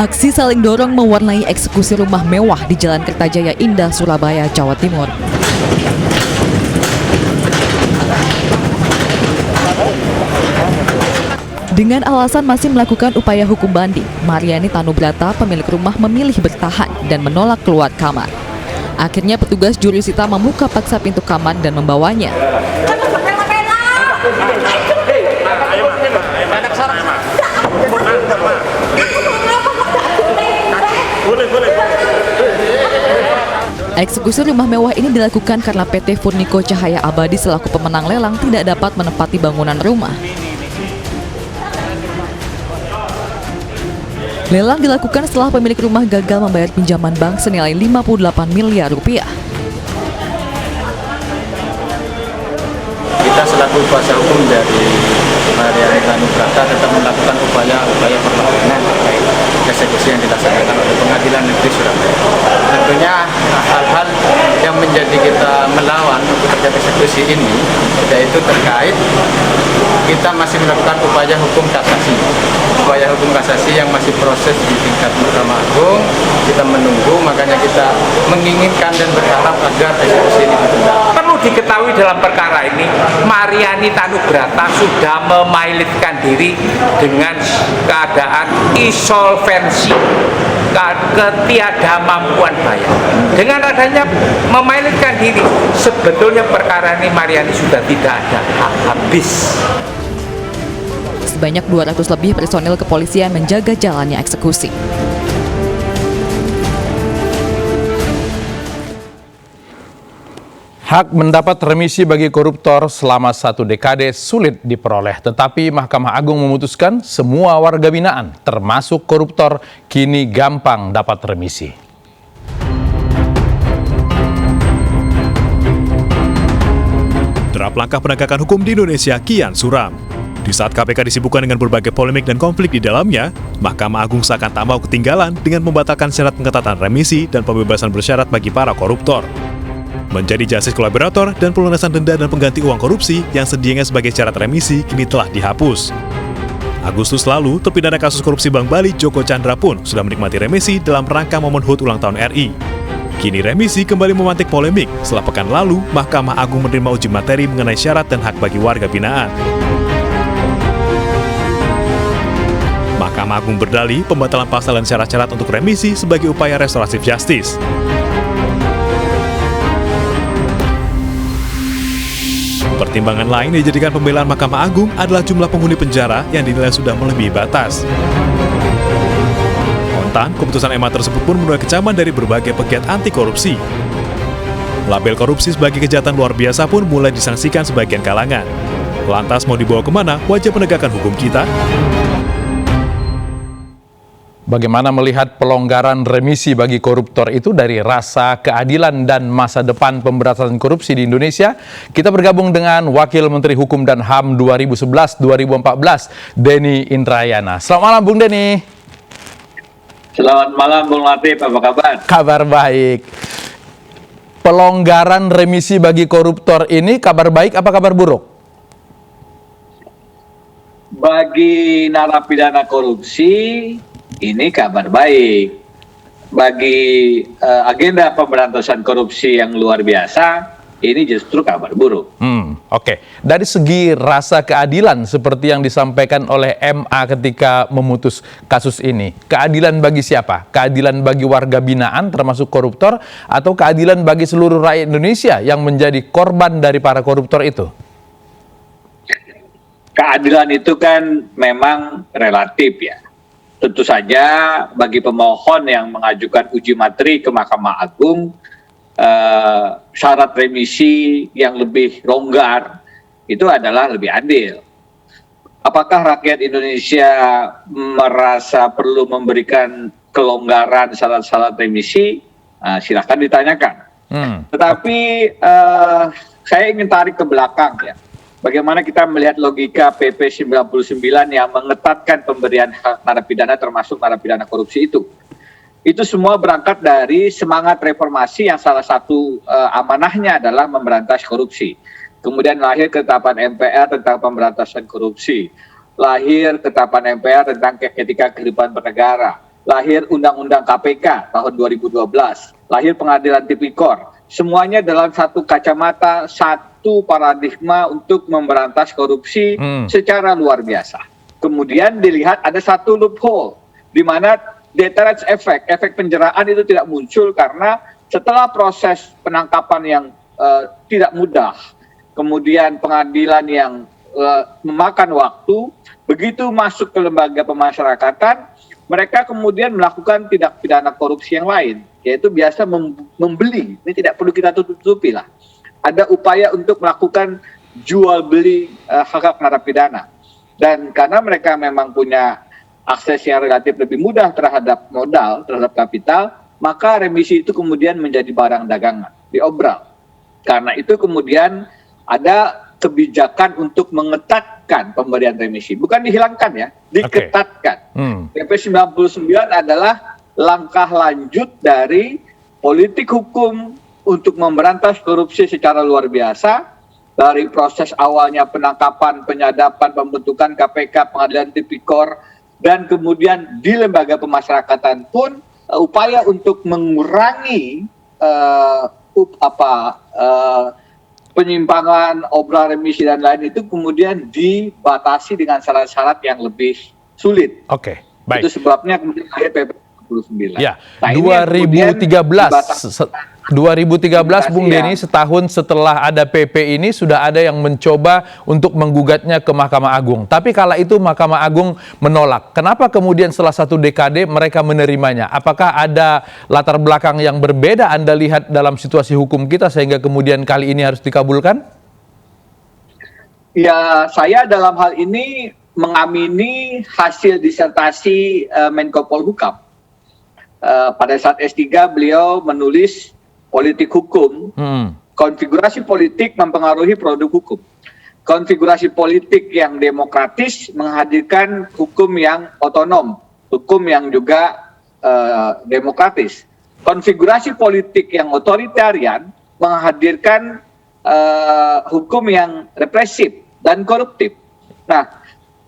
Aksi saling dorong mewarnai eksekusi rumah mewah di Jalan Kertajaya Indah, Surabaya, Jawa Timur. Dengan alasan masih melakukan upaya hukum banding, Mariani Tanubrata, pemilik rumah, memilih bertahan dan menolak keluar kamar. Akhirnya petugas jurusita membuka paksa pintu kamar dan membawanya. Eksekusi rumah mewah ini dilakukan karena PT Furniko Cahaya Abadi selaku pemenang lelang tidak dapat menempati bangunan rumah. Lelang dilakukan setelah pemilik rumah gagal membayar pinjaman bank senilai 58 miliar rupiah. Kita selaku kuasa hukum dari Mariani Tanubrata tetap melakukan upaya perlawanan terkait eksekusi yang dilaksanakan oleh Pengadilan Negeri Surabaya. Tentunya hal-hal yang menjadi kita melawan untuk terkait eksekusi ini, yaitu terkait kita masih melakukan upaya hukum kasasi yang masih proses di tingkat Mahkamah Agung. Kita menunggu, makanya kita menginginkan dan berharap agar eksekusi ini ditunda. Perlu diketahui dalam perkara ini, Mariani Tanubrata sudah memailitkan diri dengan keadaan insolvensi, ketiadamampuan bayar. Dengan adanya memailitkan diri, sebetulnya perkara ini Mariani sudah tidak ada habis. Sebanyak 200 lebih personil kepolisian menjaga jalannya eksekusi. Hak mendapat remisi bagi koruptor selama 1 dekade sulit diperoleh, tetapi Mahkamah Agung memutuskan semua warga binaan, termasuk koruptor, kini gampang dapat remisi. Derap langkah penegakan hukum di Indonesia kian suram. Di saat KPK disibukkan dengan berbagai polemik dan konflik di dalamnya, Mahkamah Agung seakan tak mau ketinggalan dengan membatalkan syarat pengetatan remisi dan pembebasan bersyarat bagi para koruptor. Menjadi justice kolaborator dan pelunasan denda dan pengganti uang korupsi yang sedianya sebagai syarat remisi kini telah dihapus. Agustus lalu, terpidana kasus korupsi Bank Bali Joko Chandra pun sudah menikmati remisi dalam rangka momen HUT ulang tahun RI. Kini remisi kembali memantik polemik setelah pekan lalu Mahkamah Agung menerima uji materi mengenai syarat dan hak bagi warga binaan. Mahkamah Agung berdalih pembatalan pasal dan syarat-syarat untuk remisi sebagai upaya restoratif justice. Pertimbangan lain yang dijadikan pembelaan Mahkamah Agung adalah jumlah penghuni penjara yang dinilai sudah melebihi batas. Kontan, keputusan MA tersebut pun menuai kecaman dari berbagai pegiat anti korupsi. Label korupsi sebagai kejahatan luar biasa pun mulai disangsikan sebagian kalangan. Lantas mau dibawa kemana wajah penegakan hukum kita? Bagaimana melihat pelonggaran remisi bagi koruptor itu dari rasa keadilan dan masa depan pemberantasan korupsi di Indonesia? Kita bergabung dengan Wakil Menteri Hukum dan HAM 2011-2014, Denny Indrayana. Selamat malam, Bung Denny. Selamat malam, Bung Latif. Apa kabar? Kabar baik. Pelonggaran remisi bagi koruptor ini kabar baik apa kabar buruk? Bagi narapidana korupsi, ini kabar baik. Bagi agenda pemberantasan korupsi yang luar biasa, ini justru kabar buruk. Oke. Dari segi rasa keadilan seperti yang disampaikan oleh MA ketika memutus kasus ini, keadilan bagi siapa? Keadilan bagi warga binaan termasuk koruptor atau keadilan bagi seluruh rakyat Indonesia yang menjadi korban dari para koruptor itu? Keadilan itu kan memang relatif ya. Tentu saja bagi pemohon yang mengajukan uji materi ke Mahkamah Agung, syarat remisi yang lebih longgar itu adalah lebih adil. Apakah rakyat Indonesia merasa perlu memberikan kelonggaran syarat-syarat remisi? Silahkan ditanyakan. Tetapi saya ingin tarik ke belakang ya. Bagaimana kita melihat logika PP 99 yang mengetatkan pemberian hak narapidana termasuk narapidana korupsi itu. Itu semua berangkat dari semangat reformasi yang salah satu amanahnya adalah memberantas korupsi. Kemudian lahir ketetapan MPR tentang pemberantasan korupsi. Lahir ketetapan MPR tentang etika kehidupan bernegara. lahir Undang-Undang KPK tahun 2012, lahir Pengadilan Tipikor. Semuanya dalam satu kacamata, satu paradigma untuk memberantas korupsi secara luar biasa. Kemudian dilihat ada satu loophole, di mana deterrence effect, efek penjeraan itu tidak muncul karena setelah proses penangkapan yang tidak mudah, kemudian pengadilan yang memakan waktu, begitu masuk ke lembaga pemasyarakatan, mereka kemudian melakukan tindak pidana korupsi yang lain, yaitu biasa membeli. Ini tidak perlu kita tutupi lah. Ada upaya untuk melakukan jual beli hak narapidana. Dan karena mereka memang punya akses yang relatif lebih mudah terhadap modal, terhadap kapital, maka remisi itu kemudian menjadi barang dagangan, diobral. Karena itu kemudian ada kebijakan untuk mengetatkan pemberian remisi, bukan dihilangkan ya, diketatkan. PP 99 adalah langkah lanjut dari politik hukum untuk memberantas korupsi secara luar biasa, dari proses awalnya penangkapan, penyadapan, pembentukan KPK, Pengadilan Tipikor, dan kemudian di lembaga pemasyarakatan pun upaya untuk mengurangi penyimpangan, obral remisi dan lain itu kemudian dibatasi dengan syarat-syarat yang lebih sulit. Oke, baik. Itu sebabnya kemudian akhir PP 99. Ya, Nah, 2013 Bung Denny, setahun setelah ada PP ini sudah ada yang mencoba untuk menggugatnya ke Mahkamah Agung. Tapi kala itu Mahkamah Agung menolak. Kenapa kemudian setelah 1 dekade mereka menerimanya? Apakah ada latar belakang yang berbeda Anda lihat dalam situasi hukum kita sehingga kemudian kali ini harus dikabulkan? Ya, saya dalam hal ini mengamini hasil disertasi Menko Polhukam. Pada saat S3 beliau menulis politik hukum, konfigurasi politik mempengaruhi produk hukum. Konfigurasi politik yang demokratis menghadirkan hukum yang otonom, hukum yang juga demokratis. Konfigurasi politik yang otoritarian menghadirkan hukum yang represif dan koruptif. Nah,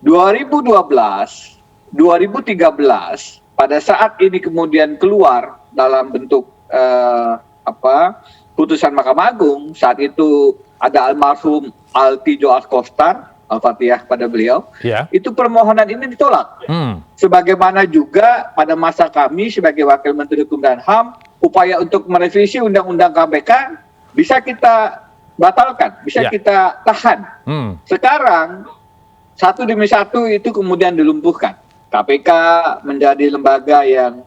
2012, 2013 pada saat ini kemudian keluar dalam bentuk putusan Mahkamah Agung, saat itu ada almarhum Altijo Alkostar, Al-Fatihah pada beliau, itu permohonan ini ditolak. Sebagaimana juga pada masa kami sebagai Wakil Menteri Hukum dan HAM, upaya untuk merevisi Undang-Undang KPK bisa kita batalkan, bisa kita tahan. Sekarang, satu demi satu itu kemudian dilumpuhkan. KPK menjadi lembaga yang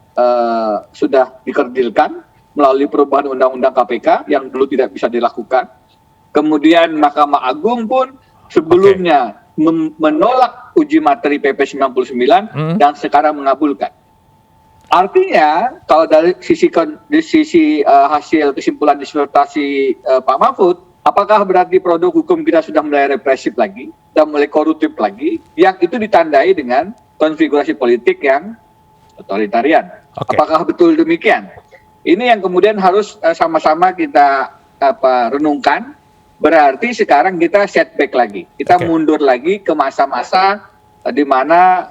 sudah dikerdilkan melalui perubahan Undang-Undang KPK yang dulu tidak bisa dilakukan. Kemudian Mahkamah Agung pun sebelumnya menolak uji materi PP 99 dan sekarang mengabulkan. Artinya kalau dari sisi hasil kesimpulan disertasi Pak Mahfud, apakah berarti produk hukum kita sudah mulai represif lagi, sudah mulai koruptif lagi, yang itu ditandai dengan konfigurasi politik yang otoritarian. Apakah betul demikian? Ini yang kemudian harus sama-sama kita renungkan. Berarti sekarang kita setback lagi, kita mundur lagi ke masa-masa di mana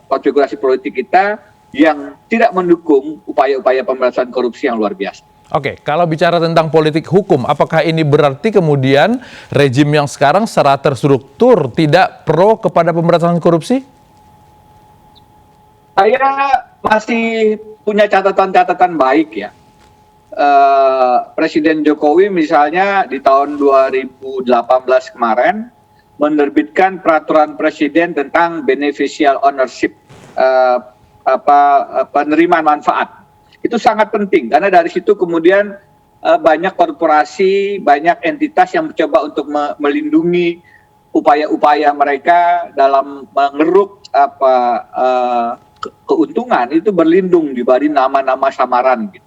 konfigurasi politik kita yang tidak mendukung upaya-upaya pemberantasan korupsi yang luar biasa. Oke, kalau bicara tentang politik hukum, apakah ini berarti kemudian rejim yang sekarang secara terstruktur tidak pro kepada pemberantasan korupsi? Saya masih punya catatan-catatan baik ya. Presiden Jokowi misalnya di tahun 2018 kemarin menerbitkan peraturan presiden tentang beneficial ownership, penerimaan manfaat. Itu sangat penting karena dari situ kemudian banyak korporasi, banyak entitas yang mencoba untuk melindungi upaya-upaya mereka dalam mengeruk keuntungan itu berlindung dibalik nama-nama samaran gitu.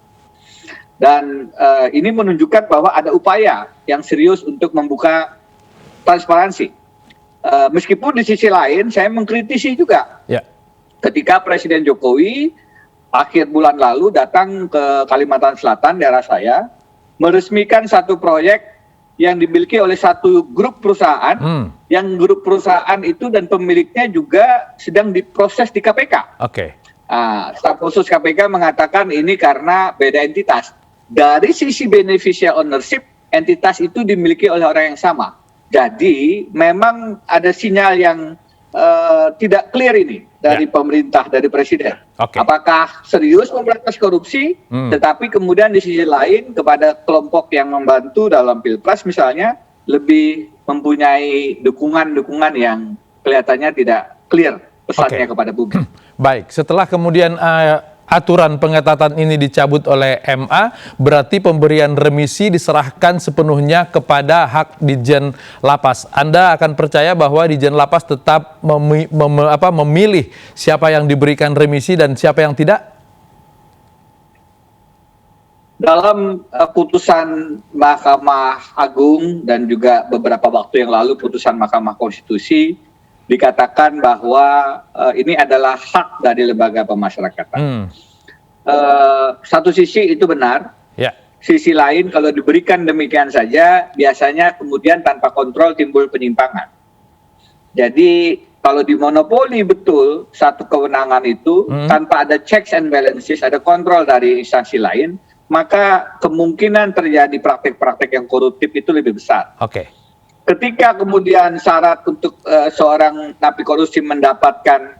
Dan ini menunjukkan bahwa ada upaya yang serius untuk membuka transparansi. Meskipun di sisi lain saya mengkritisi juga. Ketika Presiden Jokowi akhir bulan lalu datang ke Kalimantan Selatan, daerah saya, meresmikan satu proyek yang dimiliki oleh satu grup perusahaan, yang grup perusahaan itu dan pemiliknya juga sedang diproses di KPK. Staf khusus KPK mengatakan ini karena beda entitas. Dari sisi beneficial ownership, entitas itu dimiliki oleh orang yang sama. Jadi memang ada sinyal yang tidak clear ini dari pemerintah, dari presiden. Apakah serius memberantas korupsi, tetapi kemudian di sisi lain kepada kelompok yang membantu dalam Pilpres misalnya lebih mempunyai dukungan-dukungan yang kelihatannya tidak clear pesannya kepada publik. Baik, setelah kemudian aturan pengetatan ini dicabut oleh MA, berarti pemberian remisi diserahkan sepenuhnya kepada hak Ditjen Lapas. Anda akan percaya bahwa Ditjen Lapas tetap memilih siapa yang diberikan remisi dan siapa yang tidak? Dalam putusan Mahkamah Agung dan juga beberapa waktu yang lalu putusan Mahkamah Konstitusi dikatakan bahwa ini adalah hak dari lembaga pemasyarakatan. Satu sisi itu benar, sisi lain kalau diberikan demikian saja biasanya kemudian tanpa kontrol timbul penyimpangan. Jadi kalau dimonopoli betul satu kewenangan itu tanpa ada checks and balances, ada kontrol dari instansi lain, maka kemungkinan terjadi praktek-praktek yang koruptif itu lebih besar. Ketika kemudian syarat untuk seorang napi korupsi mendapatkan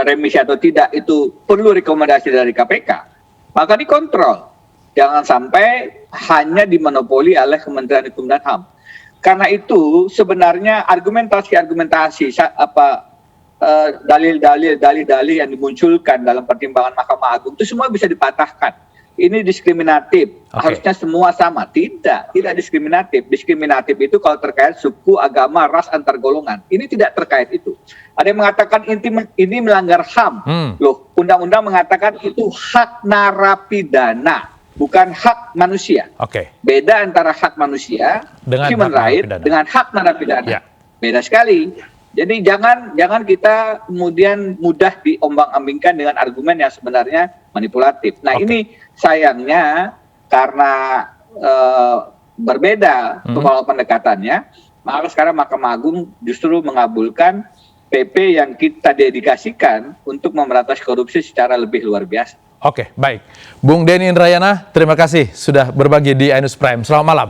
remisi atau tidak itu perlu rekomendasi dari KPK, maka dikontrol. Jangan sampai hanya dimonopoli oleh Kementerian Hukum dan HAM. Karena itu sebenarnya argumentasi dalil-dalil yang dimunculkan dalam pertimbangan Mahkamah Agung itu semua bisa dipatahkan. Ini diskriminatif, harusnya semua sama. Tidak diskriminatif. Diskriminatif itu kalau terkait suku, agama, ras, antar golongan. Ini tidak terkait itu. Ada yang mengatakan ini melanggar HAM. Loh, undang-undang mengatakan itu hak narapidana, bukan hak manusia. Beda antara hak manusia, human right, dengan hak narapidana. Beda sekali. Jadi jangan kita kemudian mudah diombang-ambingkan dengan argumen yang sebenarnya manipulatif. Nah ini sayangnya karena berbeda pola pendekatannya, maka sekarang Mahkamah Agung justru mengabulkan PP yang kita dedikasikan untuk memberantas korupsi secara lebih luar biasa. Baik. Bung Denny Indrayana, terima kasih sudah berbagi di iNews Prime. Selamat malam.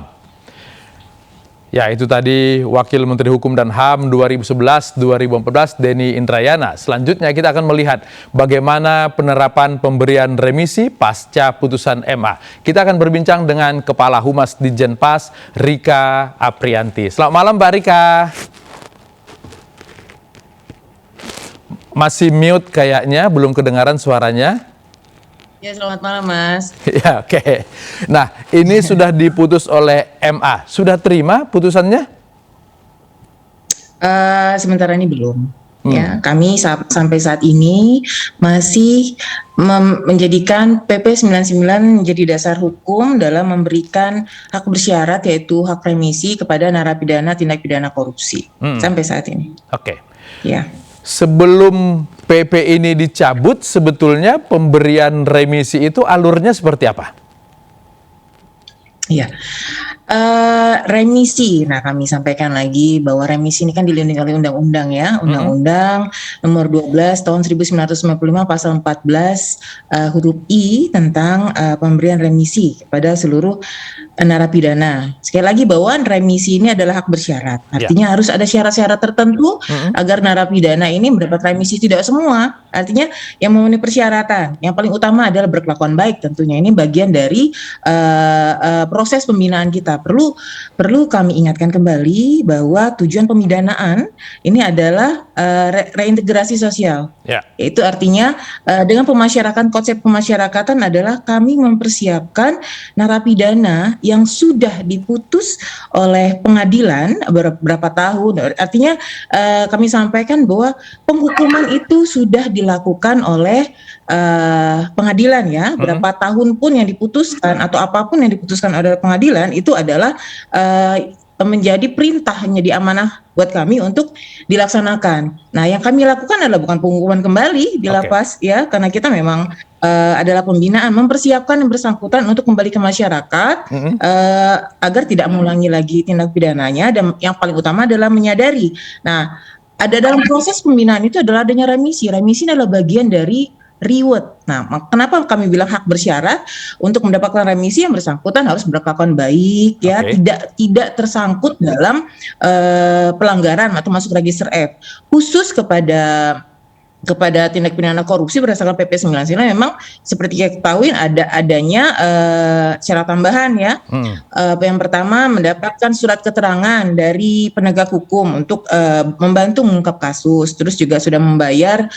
Ya, itu tadi Wakil Menteri Hukum dan HAM 2011-2014 Denny Indrayana. Selanjutnya kita akan melihat bagaimana penerapan pemberian remisi pasca putusan MA. Kita akan berbincang dengan Kepala Humas Ditjenpas Rika Aprianti. Selamat malam Mbak Rika. Masih mute kayaknya, belum kedengaran suaranya. Ya, selamat malam, Mas. Ya, oke. Nah, ini sudah diputus oleh MA. Sudah terima putusannya? Sementara ini belum. Ya, kami sampai saat ini masih menjadikan PP 99 menjadi dasar hukum dalam memberikan hak bersyarat yaitu hak remisi kepada narapidana tindak pidana korupsi. Sampai saat ini. Ya. Sebelum PP ini dicabut, sebetulnya pemberian remisi itu alurnya seperti apa? Iya, remisi. Nah, kami sampaikan lagi bahwa remisi ini kan dilindungi oleh undang-undang ya, Undang-Undang Nomor 12 Tahun 1995 Pasal 14 huruf I tentang pemberian remisi kepada seluruh narapidana. Sekali lagi bahwa remisi ini adalah hak bersyarat. Artinya harus ada syarat-syarat tertentu agar narapidana ini mendapat remisi. Tidak semua. Artinya yang memenuhi persyaratan. Yang paling utama adalah berkelakuan baik tentunya. Ini bagian dari proses pembinaan kita. Perlu kami ingatkan kembali bahwa tujuan pemidanaan ini adalah reintegrasi sosial. Itu artinya dengan konsep pemasyarakatan adalah kami mempersiapkan narapidana yang sudah diputus oleh pengadilan beberapa tahun. Artinya kami sampaikan bahwa penghukuman itu sudah dilakukan oleh pengadilan ya. Berapa tahun pun yang diputuskan atau apapun yang diputuskan oleh pengadilan itu adalah menjadi perintah, menjadi amanah buat kami untuk dilaksanakan. Nah, yang kami lakukan adalah bukan penghukuman kembali di lapas ya, karena kita memang adalah pembinaan, mempersiapkan yang bersangkutan untuk kembali ke masyarakat agar tidak mengulangi lagi tindak pidananya, dan yang paling utama adalah menyadari. Nah, ada dalam proses pembinaan itu adalah adanya remisi. Remisi adalah bagian dari reward. Nah, kenapa kami bilang hak bersyarat? Untuk mendapatkan remisi yang bersangkutan harus berkelakuan baik, ya, tidak tersangkut dalam pelanggaran atau masuk register F. Khusus kepada tindak pidana korupsi berdasarkan PP 99 memang seperti kita ketahui adanya syarat tambahan, ya. Yang pertama, mendapatkan surat keterangan dari penegak hukum untuk membantu mengungkap kasus, terus juga sudah membayar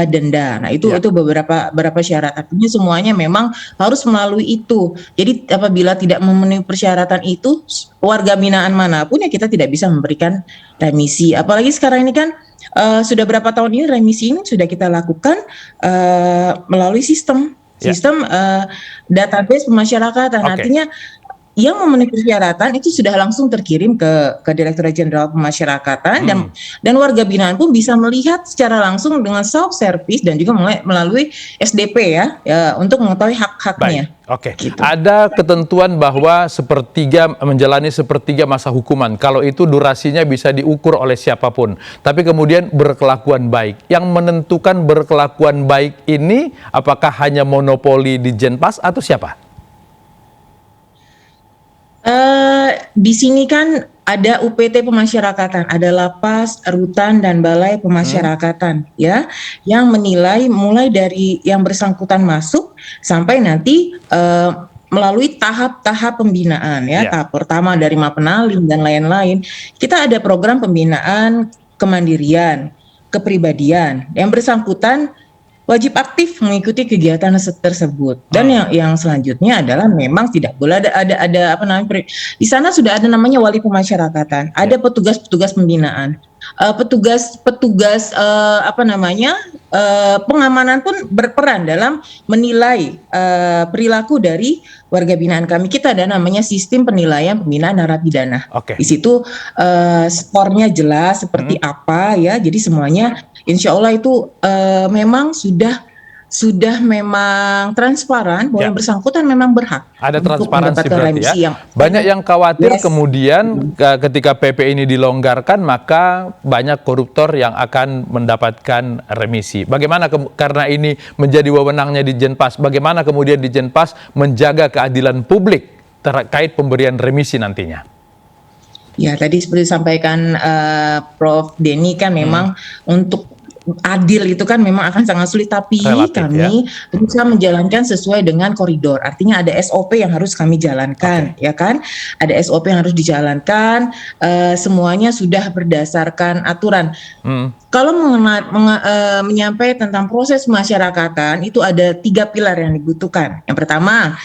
denda. Nah, itu beberapa syarat. Artinya semuanya memang harus melalui itu. Jadi apabila tidak memenuhi persyaratan itu, warga binaan manapun ya kita tidak bisa memberikan remisi. Apalagi sekarang ini kan sudah berapa tahun ini remisi ini sudah kita lakukan melalui sistem database pemasyarakatan. Artinya yang memenuhi persyaratan itu sudah langsung terkirim ke Direktorat Jenderal Pemasyarakatan dan warga binaan pun bisa melihat secara langsung dengan self service dan juga melalui SDP ya untuk mengetahui hak-haknya. Oke. Gitu. Ada ketentuan bahwa menjalani sepertiga masa hukuman. Kalau itu durasinya bisa diukur oleh siapapun. Tapi kemudian berkelakuan baik. Yang menentukan berkelakuan baik ini apakah hanya monopoli di Jenpas atau siapa? Di sini kan ada UPT pemasyarakatan, ada lapas, rutan, dan balai pemasyarakatan, ya, yang menilai mulai dari yang bersangkutan masuk sampai nanti melalui tahap-tahap pembinaan, ya. Tahap pertama dari Mapenaling dan lain-lain. Kita ada program pembinaan kemandirian, kepribadian. Yang bersangkutan wajib aktif mengikuti kegiatan tersebut. Dan yang selanjutnya adalah memang tidak boleh ada apa namanya, di sana sudah ada namanya wali pemasyarakatan, ada petugas pembinaan, petugas pengamanan pun berperan dalam menilai perilaku dari warga binaan kami. Kita ada namanya sistem penilaian pembinaan narapidana. Di situ skornya jelas seperti apa, ya. Jadi semuanya insya Allah itu memang sudah memang transparan bahwa yang bersangkutan memang berhak. Ada transparansi berarti, ya. Banyak yang khawatir kemudian ketika PP ini dilonggarkan maka banyak koruptor yang akan mendapatkan remisi. Bagaimana karena ini menjadi wewenangnya di Jenpas, bagaimana kemudian di Jenpas menjaga keadilan publik terkait pemberian remisi nantinya? Ya, tadi seperti disampaikan Prof. Denny kan memang untuk adil itu kan memang akan sangat sulit, tapi kami berusaha menjalankan sesuai dengan koridor. Artinya ada SOP yang harus kami jalankan, ya kan? Ada SOP yang harus dijalankan, semuanya sudah berdasarkan aturan. Kalau menyampaikan tentang proses pemasyarakatan itu ada 3 pilar yang dibutuhkan. Yang pertama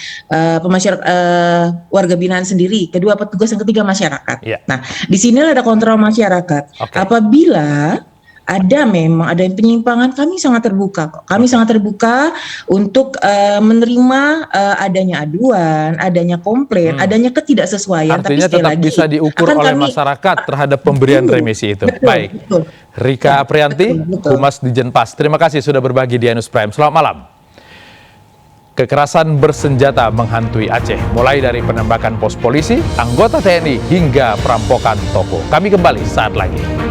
warga binaan sendiri, kedua petugas, yang ketiga masyarakat. Nah, di sini ada kontrol masyarakat. Apabila ada penyimpangan, kami sangat terbuka kok. Kami sangat terbuka untuk menerima adanya aduan, adanya komplain, adanya ketidaksesuaian. Artinya tetap bisa diukur oleh masyarakat terhadap pemberian remisi itu. Baik. Rika Aprianti, Humas di Jenpas. Terima kasih sudah berbagi di Ainus Prime. Selamat malam. Kekerasan bersenjata menghantui Aceh, mulai dari penembakan pos polisi, anggota TNI, hingga perampokan toko. Kami kembali saat lagi.